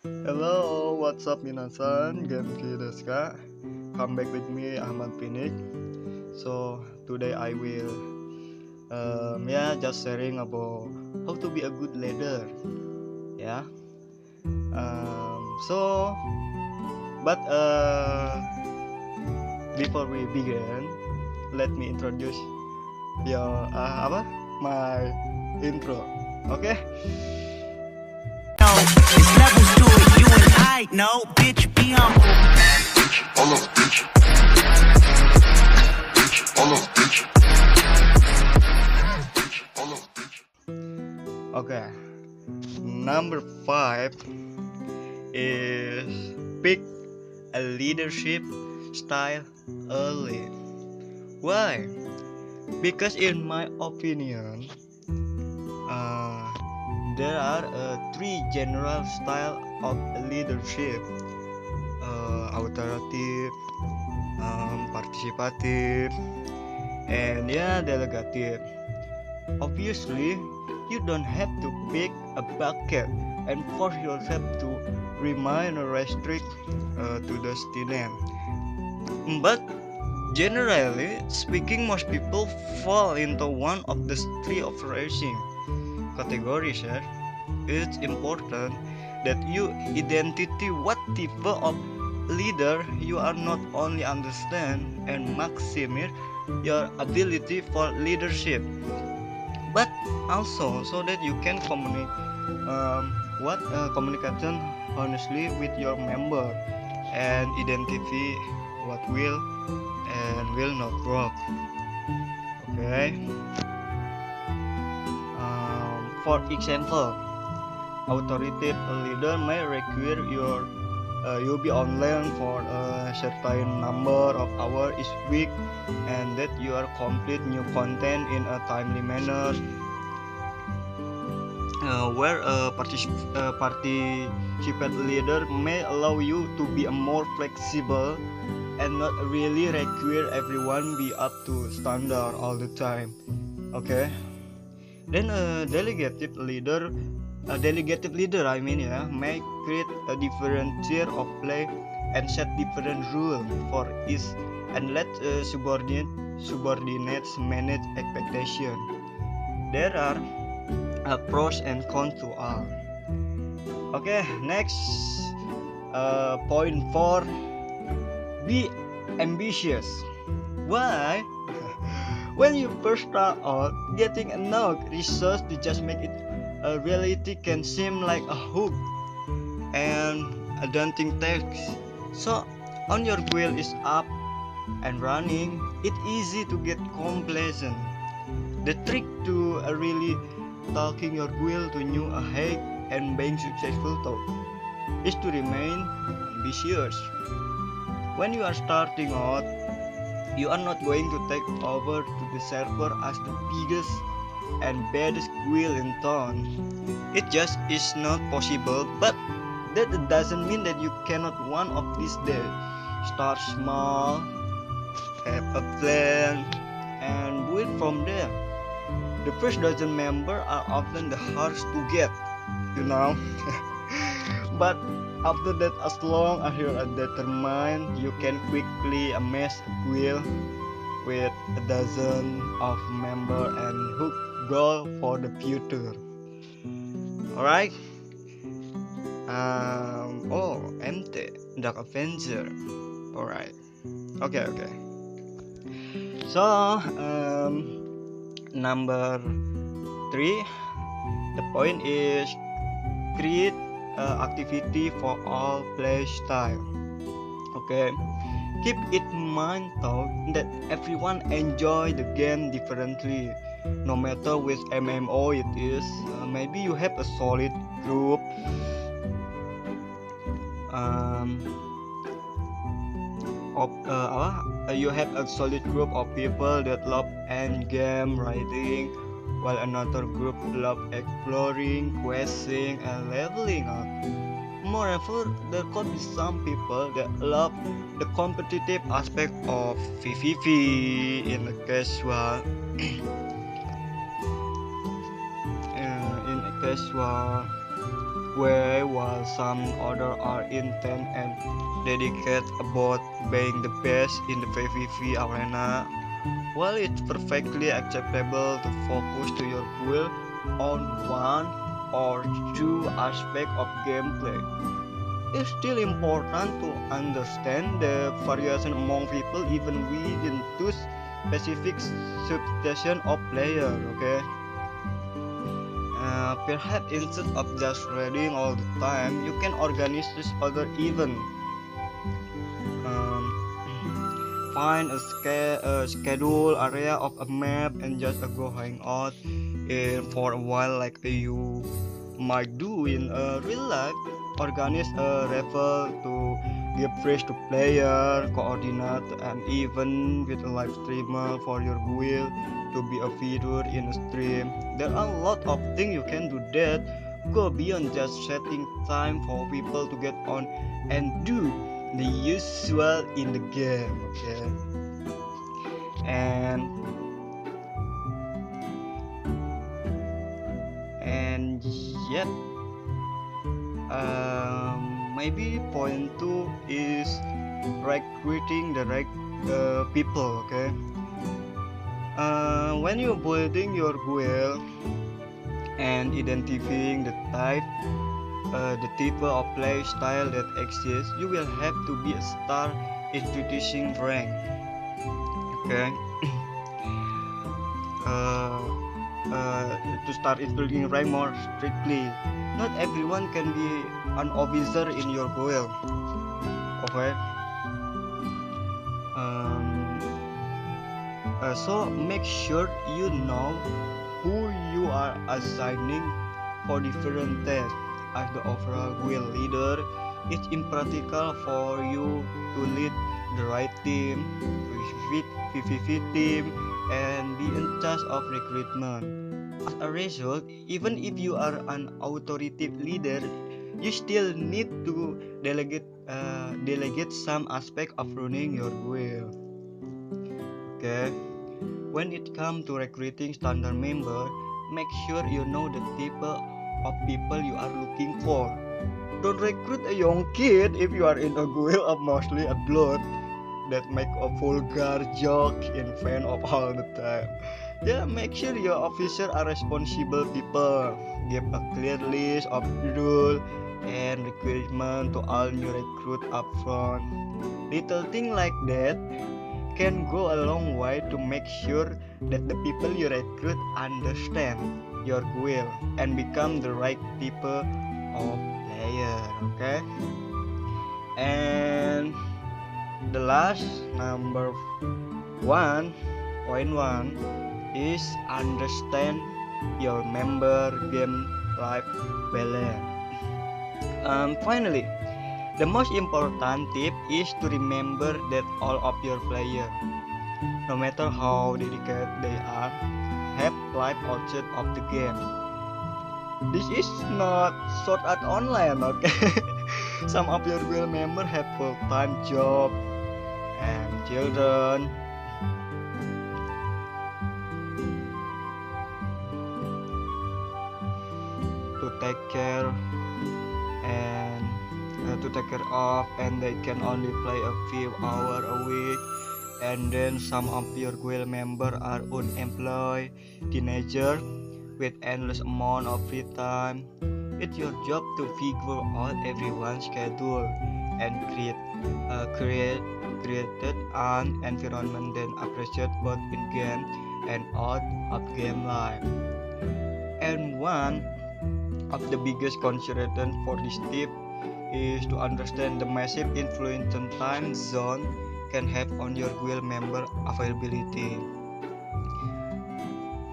Hello, what's up minasan? Genki desu ka? Come back with me Ahmad Pinik. So today I will just sharing about how to be a good leader. Yeah. So but before we begin, let me introduce your my intro. Okay? No, it's levels to it. You and I know, bitch, be humble. Okay. Number 5 is pick a leadership style early. Why? Because in my opinion, uh, there are three general style of leadership: authoritative, participative, and delegative. Obviously, you don't have to pick a bucket and force yourself to remain restrict to the student. But generally speaking, most people fall into one of the three operating categories. It's important that you identify what type of leader you are, not only understand and maximize your ability for leadership, but also so that you can communication honestly with your member and identify what will and will not work. Okay. For example, authoritative leader may require you be online for a certain number of hours each week, and that you are complete new content in a timely manner. Where a participant leader may allow you to be a more flexible and not really require everyone be up to standard all the time. Okay. Then a delegative leader, may create a different tier of play and set different rules for each, and let subordinates manage expectation. There are pros and cons to all. Okay, next, point 4: be ambitious. Why? When you first start out, getting enough research to just make it a reality can seem like a hook and a daunting task. So, on your wheel is up and running, it's easy to get complacent. The trick to really talking your will to new ahead and being successful though is to remain ambitious. When you are starting out, you are not going to take over to the server as the biggest and baddest wheel in town. It just is not possible, but that doesn't mean that you cannot one of these days. Start small, have a plan, and build from there. The first dozen members are often the hardest to get, you know. But after that, as long as you are determined, you can quickly amass a wheel with a dozen of members and hook goal for the future. Alright. MT Dark Avenger. Alright. Okay. So number 3, the point is create activity for all play style. Okay, keep it in mind though that everyone enjoy the game differently, no matter which MMO it is. Maybe you have a solid group you have a solid group of people that love end game writing, while another group love exploring, questing, and leveling up. Moreover, there could be some people that love the competitive aspect of PvP in a casual in a casual way, while some others are intent and dedicated about being the best in the PvP arena. While it's perfectly acceptable to focus to your goal on one or two aspects of gameplay, it's still important to understand the variation among people even within two specific substation of player. Okay, perhaps instead of just reading all the time, you can organize this other event. Um, Find a schedule area of a map and just go hang out in for a while like you might do in real life. Organize a raffle to give praise to player, coordinate an event with a live streamer for your guild to be a feature in a stream. There are a lot of things you can do that go beyond just setting time for people to get on and do the usual in the game. Okay, and yep, maybe point two is recruiting the right people. Okay, when you're building your guild and identifying the type of play style that exists, you will have to be a star introducing rank. Okay, to start introducing rank more strictly. Not everyone can be an officer in your guild. Okay. So make sure you know who you are assigning for different tasks. As the overall guild leader, it's impractical for you to lead the right team, PvP team, and be in charge of recruitment. As a result, even if you are an authoritative leader, you still need to delegate some aspect of running your guild. Okay. When it comes to recruiting standard member, make sure you know the type of people you are looking for. Don't recruit a young kid if you are in a guild of mostly a blood that make a vulgar joke in front of all the time. Yeah, make sure your officers are responsible people. Give a clear list of rules and requirements to all new recruit up front. Little thing like that can go a long way to make sure that the people you recruit understand your guild and become the right people of player. Okay, and the last number point one is understand your member game life balance. Finally, the most important tip is to remember that all of your players, no matter how dedicated they are, have life outside of the game. This is not sort out online, okay? Some of your guild members have full-time job and children. To take care of, and they can only play a few hours a week. And then some of your guild members are unemployed teenagers with endless amount of free time. It's your job to figure out everyone's schedule and create an environment that appreciates both in-game and out of game life. And one of the biggest considerations for this tip is to understand the massive influence time zone can have on your guild member availability.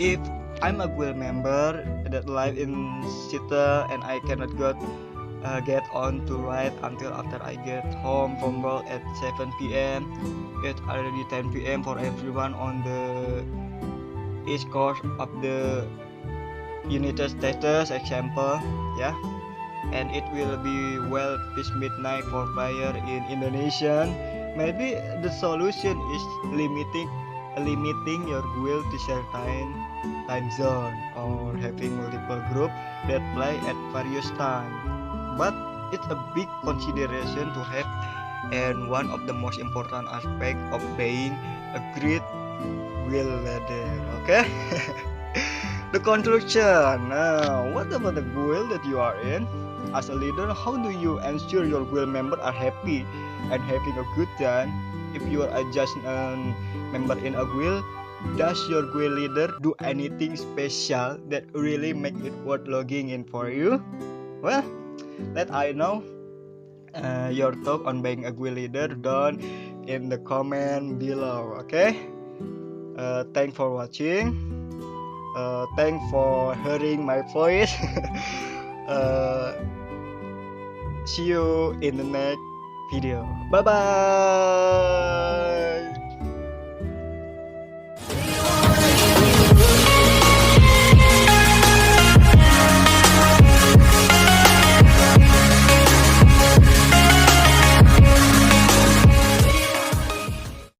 If I'm a guild member that live in Seattle and I cannot get on to raid until after I get home from work at 7 p.m. It's already 10 p.m. for everyone on the East Coast of the United States, example, yeah, and it will be well past midnight for player in Indonesia. Maybe the solution is limiting your guild to certain time zone or having multiple groups that play at various times. But it's a big consideration to have, and one of the most important aspects of being a great wheel leader. Okay. The conclusion. Now, what about the wheel that you are in? As a leader, how do you ensure your wheel members are happy and having a good time? If you are just a member in a wheel, does your wheel leader do anything special that really make it worth logging in for you? Well, let I know your thought on being a wheel leader down in the comment below. Okay. Thanks for watching. Thanks for hearing my voice. uh, See you in the next video. Bye bye.